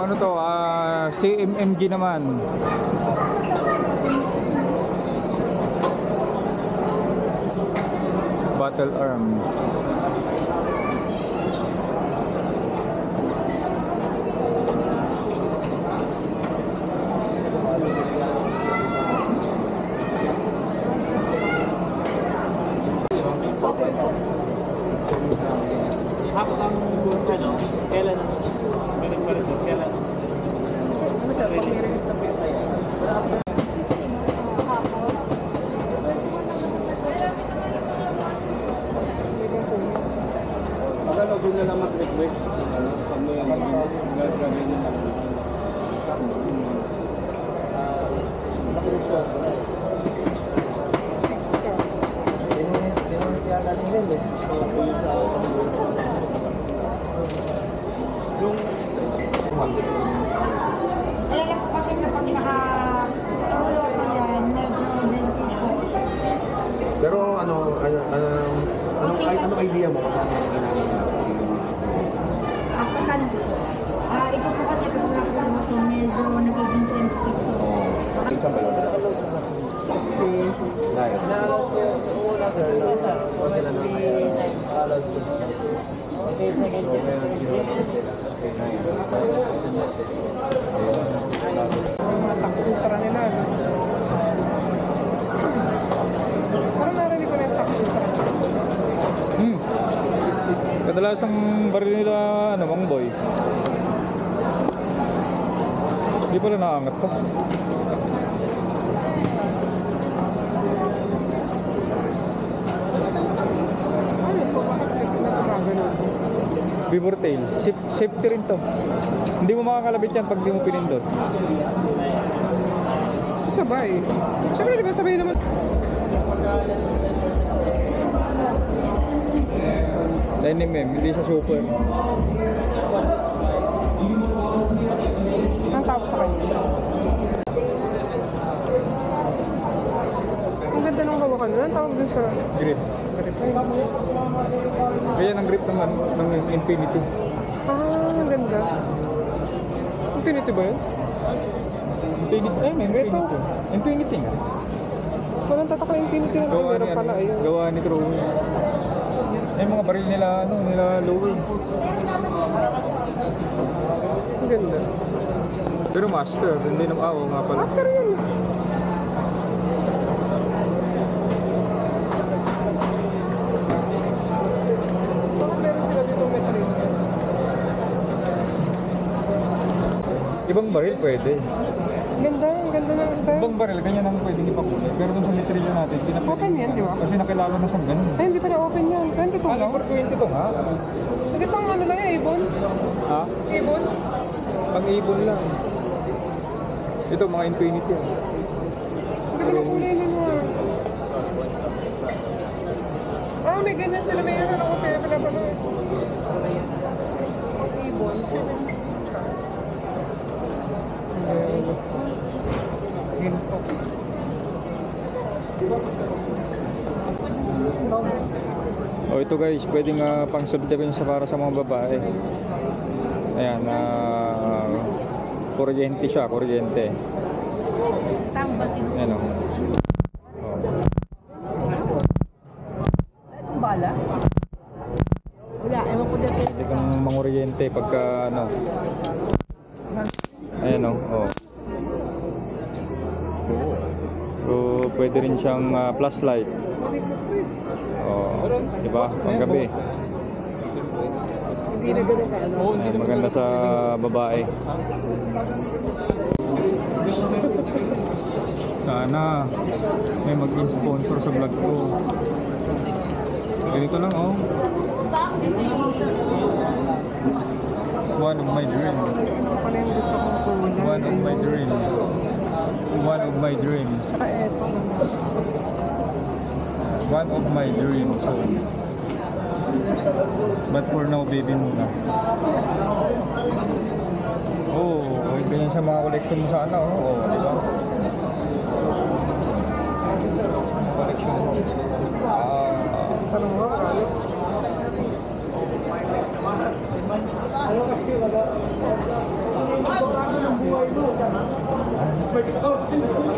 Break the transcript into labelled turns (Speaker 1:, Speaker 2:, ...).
Speaker 1: ano to, CMMG naman. Battle arm.
Speaker 2: Tapos ang ano, kailan kailan? Ano siya, pag-release na peta yan? Magkano doon na lang mag-request? Pag may gagawin nyo lang. Nakulusyon. Yung
Speaker 3: kaya lang po kasi kapag nakatulog ko yan, medyo hindi po.
Speaker 4: Pero ano idea mo kung ano ang ginagawa natin?
Speaker 3: Ito po kasi kapag nakatulog ko, medyo nagiging sensitive po.
Speaker 4: Saan ba yun? Dahil?
Speaker 2: naalas ko una sir, o sila na kaya alas ko. Okay, second
Speaker 4: So, ngayon, ginawa natin sila.
Speaker 5: Mga tak-ultra nila, no? Parang narinig ko na yung tak-ultra.
Speaker 1: Kadalasang baril nila, ano, Mang Boy. Hindi pala nakaangat pa.
Speaker 5: Ano ito? Bakit nagkumagano ito?
Speaker 1: Beaver tail. Safety rin to. Hindi mo makakalabit yan pag di mo pinindot.
Speaker 5: Sasabay. Siyempre, di ba sabay naman?
Speaker 1: Hindi siya super.
Speaker 5: Ang tawag sa kanya. Ang ganda ng hawakan nun. Ang tawag dun sa...
Speaker 1: Grip.
Speaker 5: Grip.
Speaker 1: Kaya ang grip naman ng Infinity.
Speaker 5: Ang ganda. Infinity ba yun?
Speaker 1: Infinity.
Speaker 5: Ito.
Speaker 1: Infinity nga.
Speaker 5: Walang tatak na Infinity. Meron pala, ayun.
Speaker 1: Gawa ni True. Yung mga baril nila, nila Louie.
Speaker 5: Ang ganda.
Speaker 1: Pero master, hindi naman ako nga pala.
Speaker 5: Master yun. Bakit meron sila dito metal?
Speaker 1: Ibang baril pwede.
Speaker 5: Ang ganda ng style.
Speaker 1: Ibang baril, ganyan ang pwede ipakulay. Pero dun sa material natin, hindi na pwede.
Speaker 5: Open yan, di ba?
Speaker 1: Kasi nakilala na siyang ganun.
Speaker 5: Ay, hindi pa na-open yan. 22.
Speaker 1: Number 20 to nga.
Speaker 5: Hindi pang ano lang yan, ibon.
Speaker 1: Ha?
Speaker 5: Ibon.
Speaker 1: Pang-ibon lang. Ito, mga Infinity.
Speaker 5: Ang ganda ng kulay nila. May ganyan sila. May ano ako, pero pinapanood. Ibon. Ginto.
Speaker 1: Oh, ito guys, pwedeng pang self-defense para sa mga babae. Ayan, kuryente siya, kuryente. Ayan o.
Speaker 3: Bala? Wala, ewan ko dito.
Speaker 1: Pwede kang manguryente pagka ano. Ayan o. Oh. So, pwede rin siyang flashlight. Oh, diba? Panggabi. Ayan, maganda sa babae. Sana may mag-sponsor sa vlog ko. Ganito lang oh. One of my dream.
Speaker 5: Pala yung gusto kong kulay.
Speaker 1: One of my dream. One of my dream.
Speaker 5: Saka eto.
Speaker 1: One of my dreams. So, but for now, baby muna. Oh, ganyan sa mga collection mo sana oh. Oh, di ba? Collection mo.
Speaker 5: Tanong mo, kali. 14.